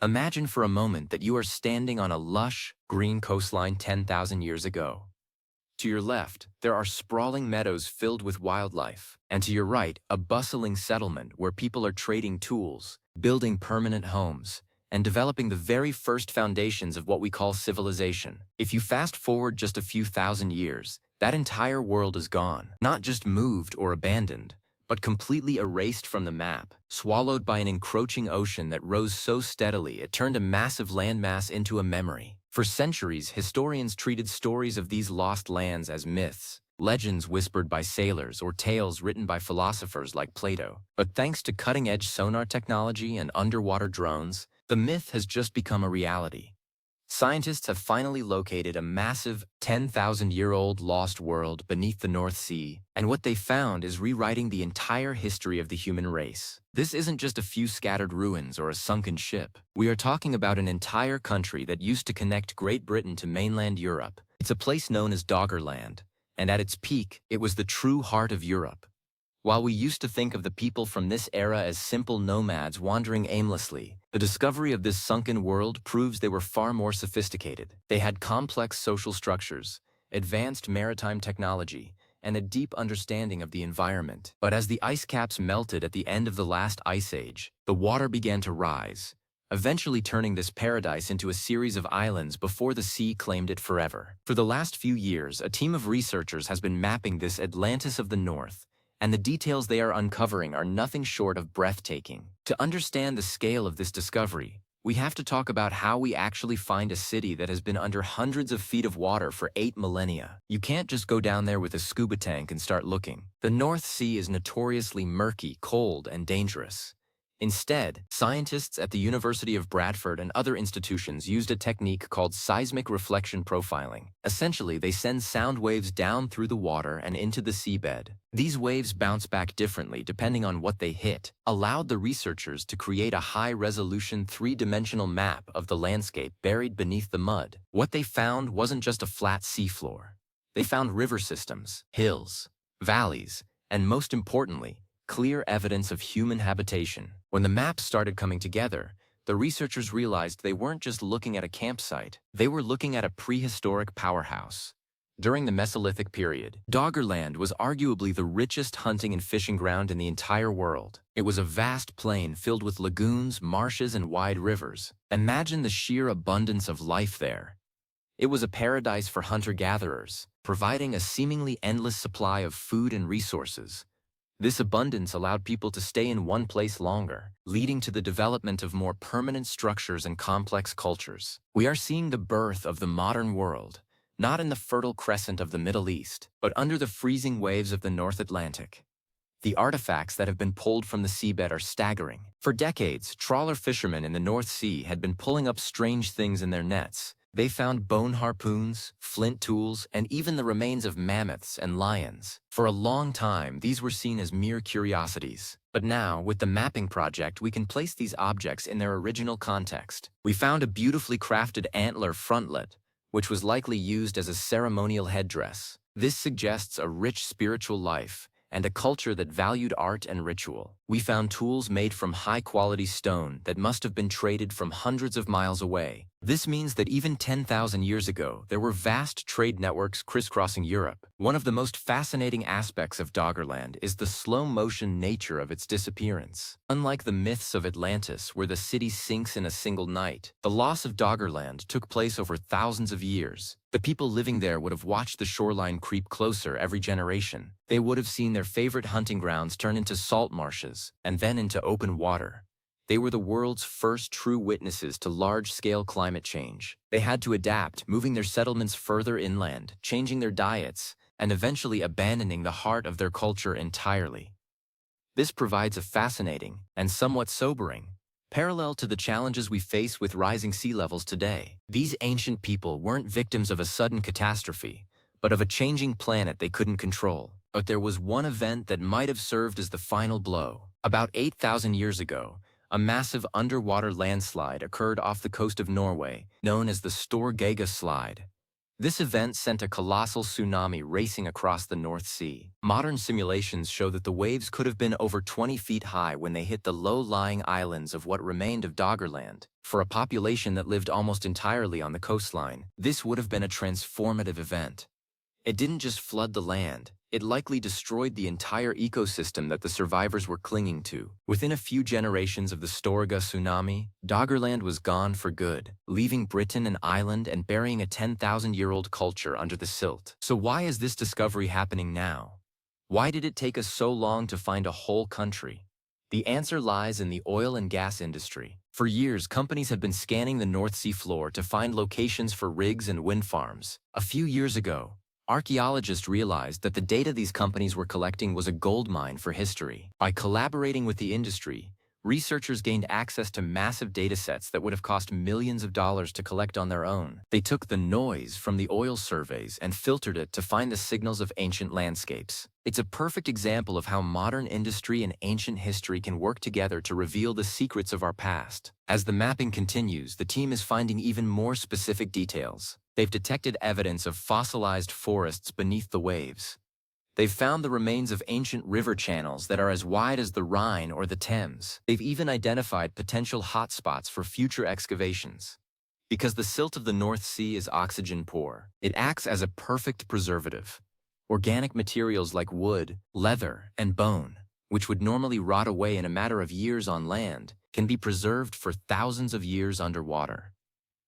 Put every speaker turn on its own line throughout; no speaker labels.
Imagine for a moment that you are standing on a lush, green coastline 10,000 years ago. To your left, there are sprawling meadows filled with wildlife, and to your right, a bustling settlement where people are trading tools, building permanent homes, and developing the very first foundations of what we call civilization. If you fast forward just a few thousand years, that entire world is gone, not just moved or abandoned, but completely erased from the map, swallowed by an encroaching ocean that rose so steadily it turned a massive landmass into a memory. For centuries, historians treated stories of these lost lands as myths, legends whispered by sailors, or tales written by philosophers like Plato. But thanks to cutting-edge sonar technology and underwater drones, the myth has just become a reality. Scientists have finally located a massive 10,000-year-old lost world beneath the North Sea, and what they found is rewriting the entire history of the human race. This isn't just a few scattered ruins or a sunken ship. We are talking about an entire country that used to connect Great Britain to mainland Europe. It's a place known as Doggerland, and at its peak, it was the true heart of Europe. While we used to think of the people from this era as simple nomads wandering aimlessly, the discovery of this sunken world proves they were far more sophisticated. They had complex social structures, advanced maritime technology, and a deep understanding of the environment. But as the ice caps melted at the end of the last ice age, the water began to rise, eventually turning this paradise into a series of islands before the sea claimed it forever. For the last few years, a team of researchers has been mapping this Atlantis of the North, and the details they are uncovering are nothing short of breathtaking. To understand the scale of this discovery, we have to talk about how we actually find a city that has been under hundreds of feet of water for 8 millennia. You can't just go down there with a scuba tank and start looking. The North Sea is notoriously murky, cold, and dangerous. Instead, scientists at the University of Bradford and other institutions used a technique called seismic reflection profiling. Essentially, they send sound waves down through the water and into the seabed. These waves bounce back differently depending on what they hit, allowed the researchers to create a high-resolution three-dimensional map of the landscape buried beneath the mud. What they found wasn't just a flat seafloor. They found river systems, hills, valleys, and most importantly, clear evidence of human habitation. When the maps started coming together, the researchers realized they weren't just looking at a campsite, they were looking at a prehistoric powerhouse. During the Mesolithic period, Doggerland was arguably the richest hunting and fishing ground in the entire world. It was a vast plain filled with lagoons, marshes, and wide rivers. Imagine the sheer abundance of life there. It was a paradise for hunter-gatherers, providing a seemingly endless supply of food and resources. This abundance allowed people to stay in one place longer, leading to the development of more permanent structures and complex cultures. We are seeing the birth of the modern world, not in the fertile crescent of the Middle East, but under the freezing waves of the North Atlantic. The artifacts that have been pulled from the seabed are staggering. For decades, trawler fishermen in the North Sea had been pulling up strange things in their nets. They found bone harpoons, flint tools, and even the remains of mammoths and lions. For a long time, these were seen as mere curiosities. But now, with the mapping project, we can place these objects in their original context. We found a beautifully crafted antler frontlet, which was likely used as a ceremonial headdress. This suggests a rich spiritual life and a culture that valued art and ritual. We found tools made from high-quality stone that must have been traded from hundreds of miles away. This means that even 10,000 years ago, there were vast trade networks crisscrossing Europe. One of the most fascinating aspects of Doggerland is the slow-motion nature of its disappearance. Unlike the myths of Atlantis, where the city sinks in a single night, the loss of Doggerland took place over thousands of years. The people living there would have watched the shoreline creep closer every generation. They would have seen their favorite hunting grounds turn into salt marshes, and then into open water. They were the world's first true witnesses to large-scale climate change. They had to adapt, moving their settlements further inland, changing their diets, and eventually abandoning the heart of their culture entirely. This provides a fascinating and somewhat sobering parallel to the challenges we face with rising sea levels today. These ancient people weren't victims of a sudden catastrophe, but of a changing planet they couldn't control. But there was one event that might have served as the final blow. About 8,000 years ago, a massive underwater landslide occurred off the coast of Norway, known as the Storgega Slide. This event sent a colossal tsunami racing across the North Sea. Modern simulations show that the waves could have been over 20 feet high when they hit the low-lying islands of what remained of Doggerland. For a population that lived almost entirely on the coastline, this would have been a transformative event. It didn't just flood the land, it likely destroyed the entire ecosystem that the survivors were clinging to. Within a few generations of the Storegga tsunami, Doggerland was gone for good, leaving Britain an island and burying a 10,000-year-old culture under the silt. So why is this discovery happening now? Why did it take us so long to find a whole country? The answer lies in the oil and gas industry. For years, companies have been scanning the North Sea floor to find locations for rigs and wind farms. A few years ago, archaeologists realized that the data these companies were collecting was a goldmine for history. By collaborating with the industry, researchers gained access to massive datasets that would have cost millions of dollars to collect on their own. They took the noise from the oil surveys and filtered it to find the signals of ancient landscapes. It's a perfect example of how modern industry and ancient history can work together to reveal the secrets of our past. As the mapping continues, the team is finding even more specific details. They've detected evidence of fossilized forests beneath the waves. They've found the remains of ancient river channels that are as wide as the Rhine or the Thames. They've even identified potential hotspots for future excavations. Because the silt of the North Sea is oxygen poor, it acts as a perfect preservative. Organic materials like wood, leather, and bone, which would normally rot away in a matter of years on land, can be preserved for thousands of years underwater.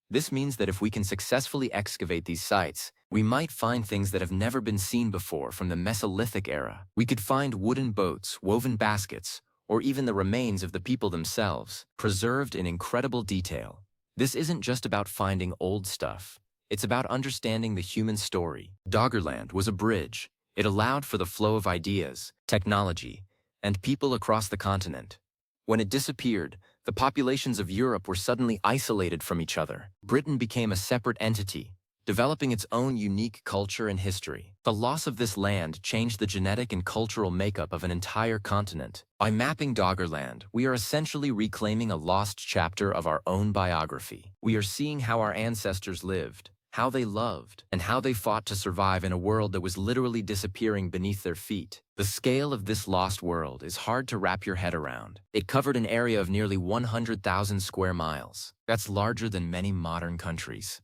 This means that if we can successfully excavate these sites, we might find things that have never been seen before from the Mesolithic era. We could find wooden boats, woven baskets, or even the remains of the people themselves, preserved in incredible detail. This isn't just about finding old stuff. It's about understanding the human story. Doggerland was a bridge. It allowed for the flow of ideas, technology, and people across the continent. When it disappeared, the populations of Europe were suddenly isolated from each other. Britain became a separate entity, developing its own unique culture and history. The loss of this land changed the genetic and cultural makeup of an entire continent. By mapping Doggerland, we are essentially reclaiming a lost chapter of our own biography. We are seeing how our ancestors lived, how they loved, and how they fought to survive in a world that was literally disappearing beneath their feet. The scale of this lost world is hard to wrap your head around. It covered an area of nearly 100,000 square miles. That's larger than many modern countries.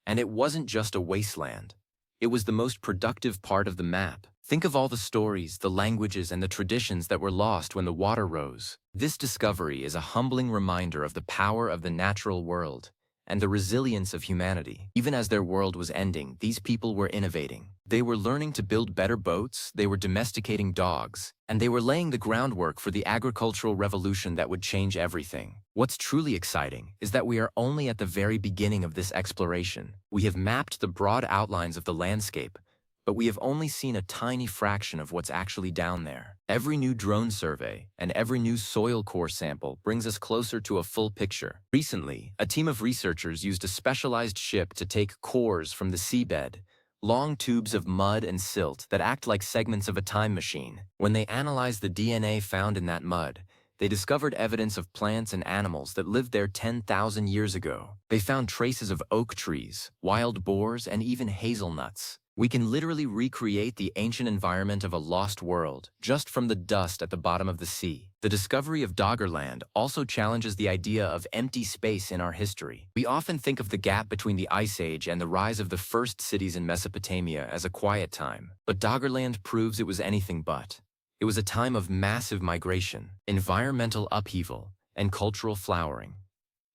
And it wasn't just a wasteland. It was the most productive part of the map. Think of all the stories, the languages, and the traditions that were lost when the water rose. This discovery is a humbling reminder of the power of the natural world and the resilience of humanity. Even as their world was ending, these people were innovating. They were learning to build better boats, they were domesticating dogs, and they were laying the groundwork for the agricultural revolution that would change everything. What's truly exciting is that we are only at the very beginning of this exploration. We have mapped the broad outlines of the landscape, but we have only seen a tiny fraction of what's actually down there. Every new drone survey and every new soil core sample brings us closer to a full picture. Recently, a team of researchers used a specialized ship to take cores from the seabed, long tubes of mud and silt that act like segments of a time machine. When they analyzed the DNA found in that mud, they discovered evidence of plants and animals that lived there 10,000 years ago. They found traces of oak trees, wild boars, and even hazelnuts. We can literally recreate the ancient environment of a lost world just from the dust at the bottom of the sea. The discovery of Doggerland also challenges the idea of empty space in our history. We often think of the gap between the Ice Age and the rise of the first cities in Mesopotamia as a quiet time, but Doggerland proves it was anything but. It was a time of massive migration, environmental upheaval, and cultural flowering.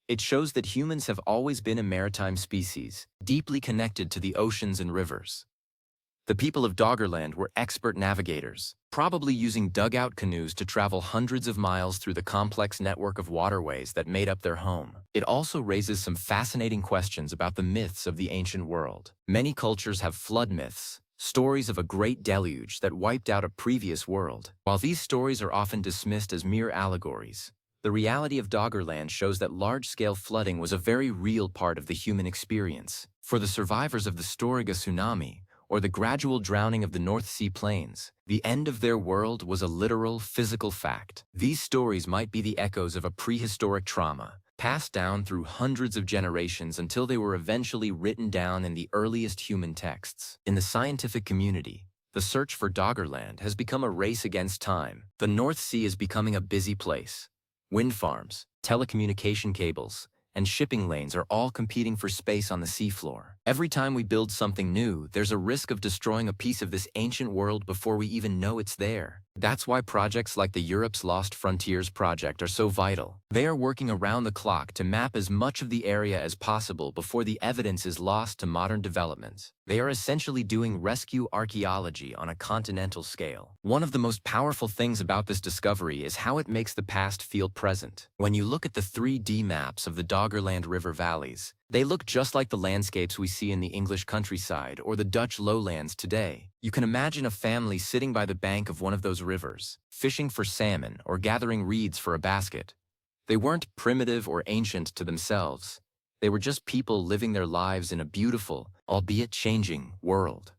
It shows that humans have always been a maritime species, deeply connected to the oceans and rivers. The people of Doggerland were expert navigators, probably using dugout canoes to travel hundreds of miles through the complex network of waterways that made up their home. It also raises some fascinating questions about the myths of the ancient world. Many cultures have flood myths, stories of a great deluge that wiped out a previous world. While these stories are often dismissed as mere allegories, the reality of Doggerland shows that large-scale flooding was a very real part of the human experience. For the survivors of the Storegga tsunami, or the gradual drowning of the North Sea plains, the end of their world was a literal, physical fact. These stories might be the echoes of a prehistoric trauma, passed down through hundreds of generations until they were eventually written down in the earliest human texts. In the scientific community, the search for Doggerland has become a race against time. The North Sea is becoming a busy place. Wind farms, telecommunication cables, and shipping lanes are all competing for space on the seafloor. Every time we build something new, there's a risk of destroying a piece of this ancient world before we even know it's there. That's why projects like the Europe's Lost Frontiers project are so vital. They are working around the clock to map as much of the area as possible before the evidence is lost to modern developments. They are essentially doing rescue archaeology on a continental scale. One of the most powerful things about this discovery is how it makes the past feel present. When you look at the 3D maps of the Doggerland River valleys, they look just like the landscapes we see in the English countryside or the Dutch lowlands today. You can imagine a family sitting by the bank of one of those rivers, fishing for salmon or gathering reeds for a basket. They weren't primitive or ancient to themselves. They were just people living their lives in a beautiful, albeit changing, world.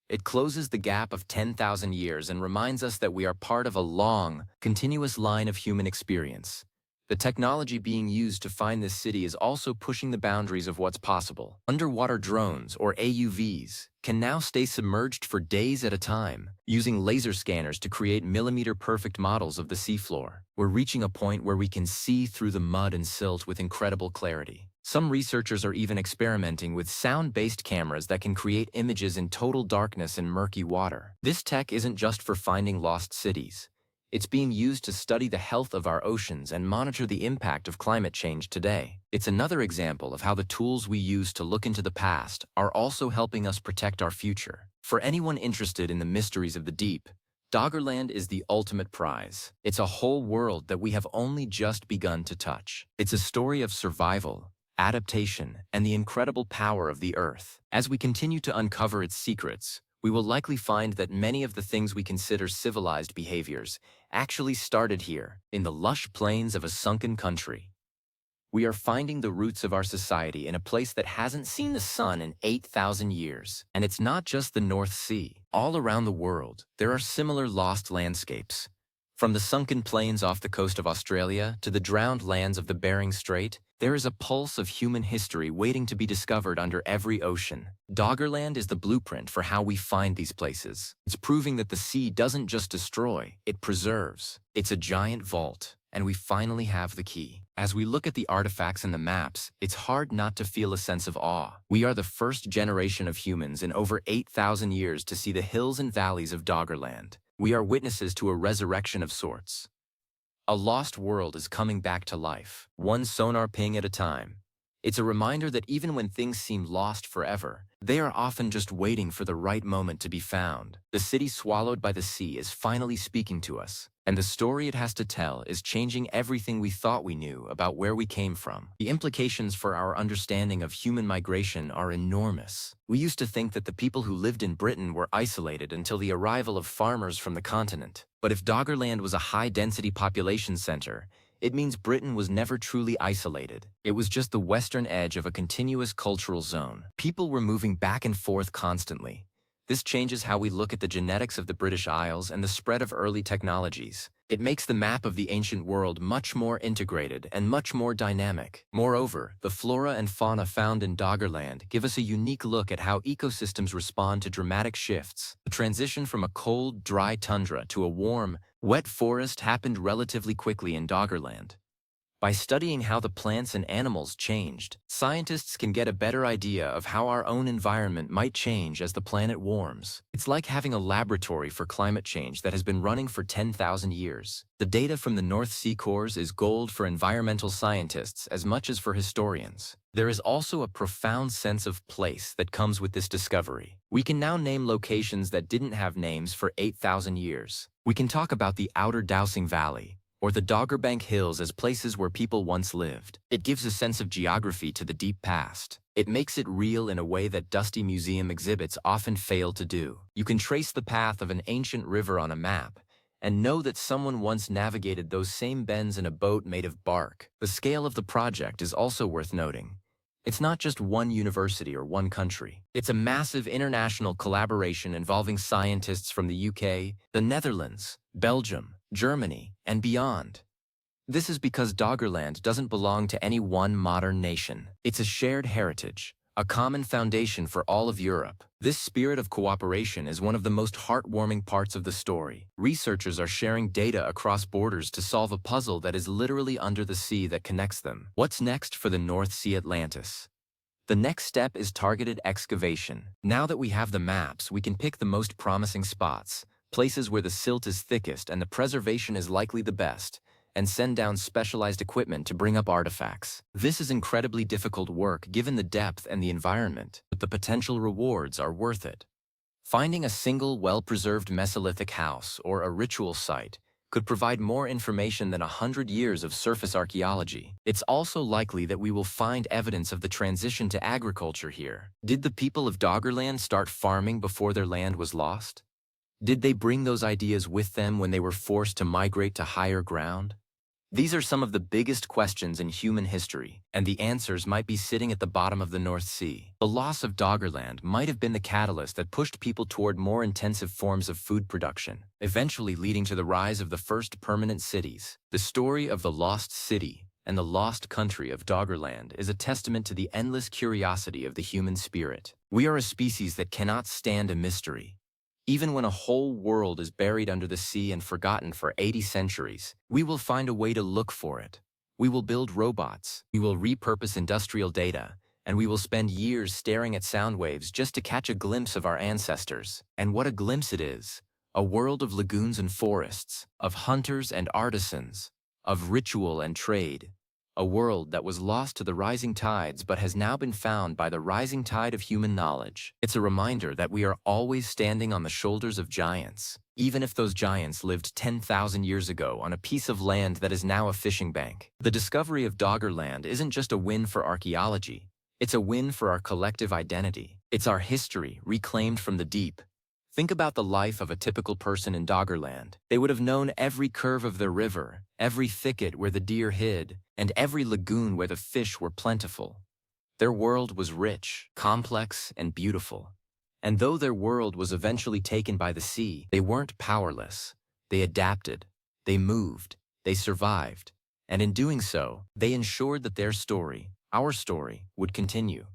It closes the gap of 10,000 years and reminds us that we are part of a long, continuous line of human experience. The technology being used to find this city is also pushing the boundaries of what's possible. Underwater drones, or AUVs, can now stay submerged for days at a time, using laser scanners to create millimeter-perfect models of the seafloor. We're reaching a point where we can see through the mud and silt with incredible clarity. Some researchers are even experimenting with sound-based cameras that can create images in total darkness and murky water. This tech isn't just for finding lost cities. It's being used to study the health of our oceans and monitor the impact of climate change today. It's another example of how the tools we use to look into the past are also helping us protect our future. For anyone interested in the mysteries of the deep, Doggerland is the ultimate prize. It's a whole world that we have only just begun to touch. It's a story of survival, adaptation, and the incredible power of the Earth. As we continue to uncover its secrets, we will likely find that many of the things we consider civilized behaviors actually started here, in the lush plains of a sunken country. We are finding the roots of our society in a place that hasn't seen the sun in 8,000 years. And it's not just the North Sea. All around the world, there are similar lost landscapes. From the sunken plains off the coast of Australia to the drowned lands of the Bering Strait, there is a pulse of human history waiting to be discovered under every ocean. Doggerland is the blueprint for how we find these places. It's proving that the sea doesn't just destroy, it preserves. It's a giant vault, and we finally have the key. As we look at the artifacts and the maps, it's hard not to feel a sense of awe. We are the first generation of humans in over 8,000 years to see the hills and valleys of Doggerland. We are witnesses to a resurrection of sorts. A lost world is coming back to life, one sonar ping at a time. It's a reminder that even when things seem lost forever, they are often just waiting for the right moment to be found. The city swallowed by the sea is finally speaking to us, and the story it has to tell is changing everything we thought we knew about where we came from. The implications for our understanding of human migration are enormous. We used to think that the people who lived in Britain were isolated until the arrival of farmers from the continent. But if Doggerland was a high-density population center, it means Britain was never truly isolated. It was just the western edge of a continuous cultural zone. People were moving back and forth constantly. This changes how we look at the genetics of the British Isles and the spread of early technologies. It makes the map of the ancient world much more integrated and much more dynamic. Moreover, the flora and fauna found in Doggerland give us a unique look at how ecosystems respond to dramatic shifts. The transition from a cold, dry tundra to a warm, wet forest happened relatively quickly in Doggerland. By studying how the plants and animals changed, scientists can get a better idea of how our own environment might change as the planet warms. It's like having a laboratory for climate change that has been running for 10,000 years. The data from the North Sea cores is gold for environmental scientists as much as for historians. There is also a profound sense of place that comes with this discovery. We can now name locations that didn't have names for 8,000 years. We can talk about the Outer Dowsing Valley, or the Doggerbank Hills as places where people once lived. It gives a sense of geography to the deep past. It makes it real in a way that dusty museum exhibits often fail to do. You can trace the path of an ancient river on a map, and know that someone once navigated those same bends in a boat made of bark. The scale of the project is also worth noting. It's not just one university or one country. It's a massive international collaboration involving scientists from the UK, the Netherlands, Belgium, Germany, and beyond. This is because Doggerland doesn't belong to any one modern nation. It's a shared heritage, a common foundation for all of Europe. This spirit of cooperation is one of the most heartwarming parts of the story. Researchers are sharing data across borders to solve a puzzle that is literally under the sea that connects them. What's next for the North Sea Atlantis? The next step is targeted excavation. Now that we have the maps, we can pick the most promising spots, places where the silt is thickest and the preservation is likely the best, and send down specialized equipment to bring up artifacts. This is incredibly difficult work given the depth and the environment, but the potential rewards are worth it. Finding a single well-preserved Mesolithic house or a ritual site could provide more information than 100 years of surface archaeology. It's also likely that we will find evidence of the transition to agriculture here. Did the people of Doggerland start farming before their land was lost? Did they bring those ideas with them when they were forced to migrate to higher ground? These are some of the biggest questions in human history, and the answers might be sitting at the bottom of the North Sea. The loss of Doggerland might have been the catalyst that pushed people toward more intensive forms of food production, eventually leading to the rise of the first permanent cities. The story of the lost city and the lost country of Doggerland is a testament to the endless curiosity of the human spirit. We are a species that cannot stand a mystery. Even when a whole world is buried under the sea and forgotten for 80 centuries, we will find a way to look for it. We will build robots, we will repurpose industrial data, and we will spend years staring at sound waves just to catch a glimpse of our ancestors. And what a glimpse it is! A world of lagoons and forests, of hunters and artisans, of ritual and trade. A world that was lost to the rising tides but has now been found by the rising tide of human knowledge. It's a reminder that we are always standing on the shoulders of giants, even if those giants lived 10,000 years ago on a piece of land that is now a fishing bank. The discovery of Doggerland isn't just a win for archaeology, it's a win for our collective identity. It's our history reclaimed from the deep. Think about the life of a typical person in Doggerland. They would have known every curve of their river, every thicket where the deer hid, and every lagoon where the fish were plentiful. Their world was rich, complex, and beautiful. And though their world was eventually taken by the sea, they weren't powerless. They adapted, they moved, they survived, and in doing so, they ensured that their story, our story, would continue.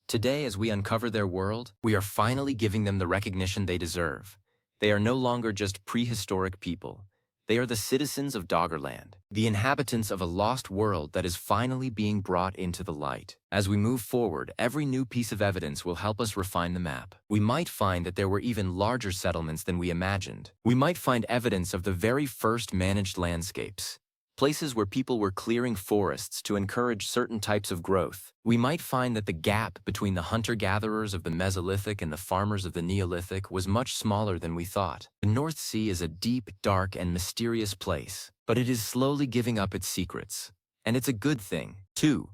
Today, as we uncover their world, we are finally giving them the recognition they deserve. They are no longer just prehistoric people. They are the citizens of Doggerland, the inhabitants of a lost world that is finally being brought into the light. As we move forward, every new piece of evidence will help us refine the map. We might find that there were even larger settlements than we imagined. We might find evidence of the very first managed landscapes, places where people were clearing forests to encourage certain types of growth. We might find that the gap between the hunter-gatherers of the Mesolithic and the farmers of the Neolithic was much smaller than we thought. The North Sea is a deep, dark, and mysterious place, but it is slowly giving up its secrets. And it's a good thing, too,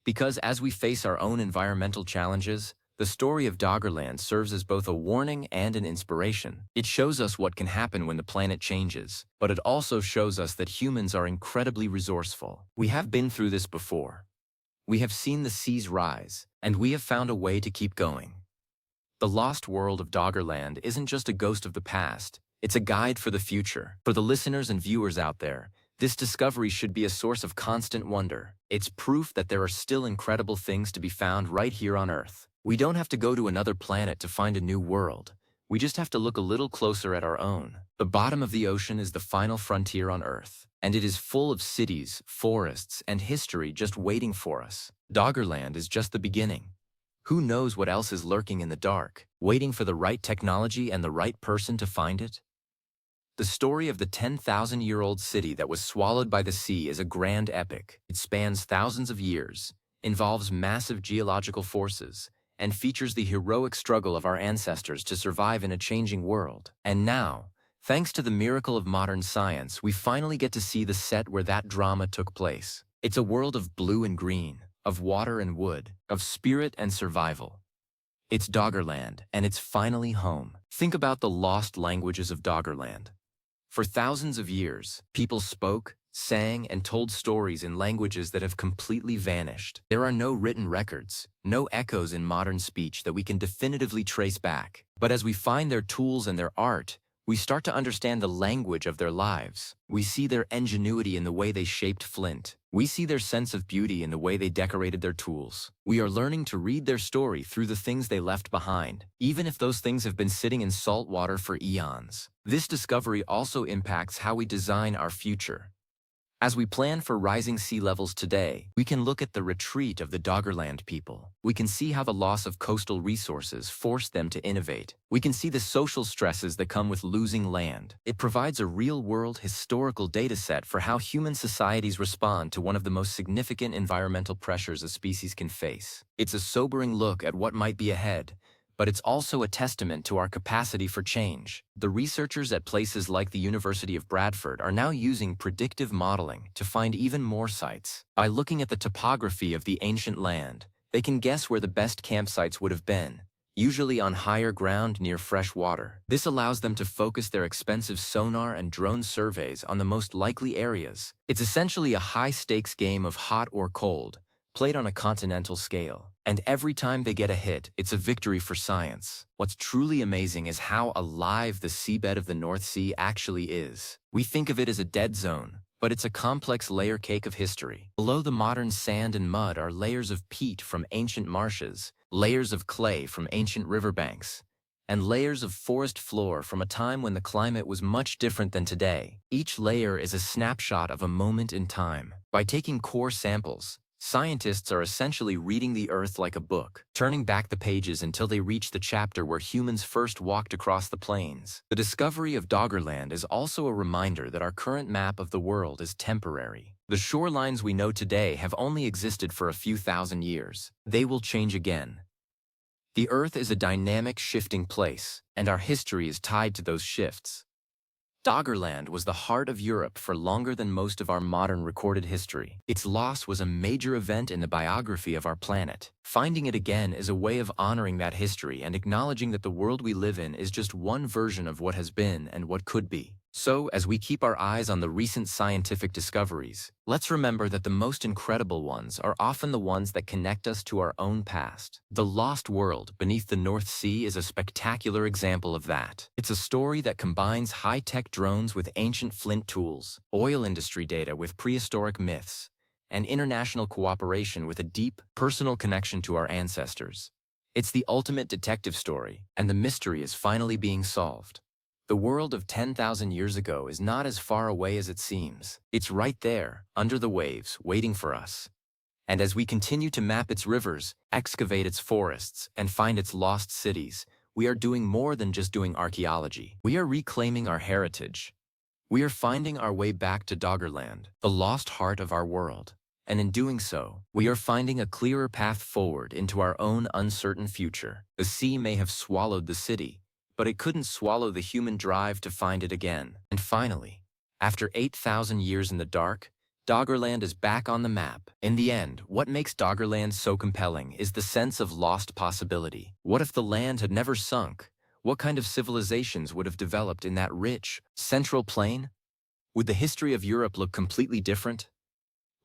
because as we face our own environmental challenges, the story of Doggerland serves as both a warning and an inspiration. It shows us what can happen when the planet changes, but it also shows us that humans are incredibly resourceful. We have been through this before. We have seen the seas rise, and we have found a way to keep going. The lost world of Doggerland isn't just a ghost of the past, it's a guide for the future. For the listeners and viewers out there, this discovery should be a source of constant wonder. It's proof that there are still incredible things to be found right here on Earth. We don't have to go to another planet to find a new world. We just have to look a little closer at our own. The bottom of the ocean is the final frontier on Earth, and it is full of cities, forests, and history just waiting for us. Doggerland is just the beginning. Who knows what else is lurking in the dark, waiting for the right technology and the right person to find it? The story of the 10,000-year-old city that was swallowed by the sea is a grand epic. It spans thousands of years, involves massive geological forces, and features the heroic struggle of our ancestors to survive in a changing world. And now, thanks to the miracle of modern science, we finally get to see the set where that drama took place. It's a world of blue and green, of water and wood, of spirit and survival. It's Doggerland, and it's finally home. Think about the lost languages of Doggerland. For thousands of years, people spoke, sang, and told stories in languages that have completely vanished. There are no written records, no echoes in modern speech that we can definitively trace back. But as we find their tools and their art, We start to understand the language of their lives. We see their ingenuity in the way they shaped flint. We see their sense of beauty in the way they decorated their tools. We are learning to read their story through the things they left behind, even if those things have been sitting in salt water for eons. This discovery also impacts how we design our future. As we plan for rising sea levels today, we can look at the retreat of the Doggerland people. We can see how the loss of coastal resources forced them to innovate. We can see the social stresses that come with losing land. It provides a real-world historical dataset for how human societies respond to one of the most significant environmental pressures a species can face. It's a sobering look at what might be ahead, but it's also a testament to our capacity for change. The researchers at places like the University of Bradford are now using predictive modeling to find even more sites. By looking at the topography of the ancient land, they can guess where the best campsites would have been, usually on higher ground near fresh water. This allows them to focus their expensive sonar and drone surveys on the most likely areas. It's essentially a high-stakes game of hot or cold, played on a continental scale. And every time they get a hit, it's a victory for science. What's truly amazing is how alive the seabed of the North Sea actually is. We think of it as a dead zone, but it's a complex layer cake of history. Below the modern sand and mud are layers of peat from ancient marshes, layers of clay from ancient riverbanks, and layers of forest floor from a time when the climate was much different than today. Each layer is a snapshot of a moment in time. By taking core samples, scientists are essentially reading the Earth like a book, turning back the pages until they reach the chapter where humans first walked across the plains. The discovery of Doggerland is also a reminder that our current map of the world is temporary. The shorelines we know today have only existed for a few thousand years. They will change again. The Earth is a dynamic, shifting place, and our history is tied to those shifts. Doggerland was the heart of Europe for longer than most of our modern recorded history. Its loss was a major event in the biography of our planet. Finding it again is a way of honoring that history and acknowledging that the world we live in is just one version of what has been and what could be. So, as we keep our eyes on the recent scientific discoveries, let's remember that the most incredible ones are often the ones that connect us to our own past. The Lost World beneath the North Sea is a spectacular example of that. It's a story that combines high-tech drones with ancient flint tools, oil industry data with prehistoric myths, and international cooperation with a deep, personal connection to our ancestors. It's the ultimate detective story, and the mystery is finally being solved. The world of 10,000 years ago is not as far away as it seems. It's right there, under the waves, waiting for us. And as we continue to map its rivers, excavate its forests, and find its lost cities, we are doing more than just doing archaeology. We are reclaiming our heritage. We are finding our way back to Doggerland, the lost heart of our world. And in doing so, we are finding a clearer path forward into our own uncertain future. The sea may have swallowed the city, but it couldn't swallow the human drive to find it again. And finally, after 8,000 years in the dark, Doggerland is back on the map. In the end, what makes Doggerland so compelling is the sense of lost possibility. What if the land had never sunk? What kind of civilizations would have developed in that rich, central plain? Would the history of Europe look completely different?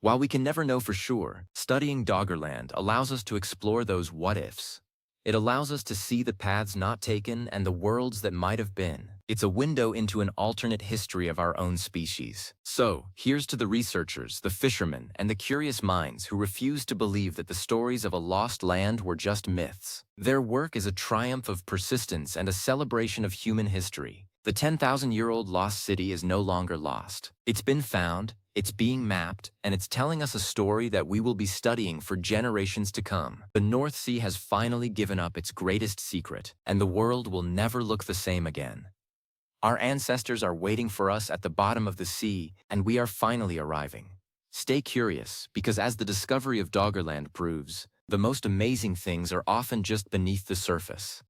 While we can never know for sure, studying Doggerland allows us to explore those what-ifs. It allows us to see the paths not taken and the worlds that might have been. It's a window into an alternate history of our own species. So, here's to the researchers, the fishermen, and the curious minds who refuse to believe that the stories of a lost land were just myths. Their work is a triumph of persistence and a celebration of human history. The 10,000-year-old lost city is no longer lost. It's been found, it's being mapped, and it's telling us a story that we will be studying for generations to come. The North Sea has finally given up its greatest secret, and the world will never look the same again. Our ancestors are waiting for us at the bottom of the sea, and we are finally arriving. Stay curious, because as the discovery of Doggerland proves, the most amazing things are often just beneath the surface.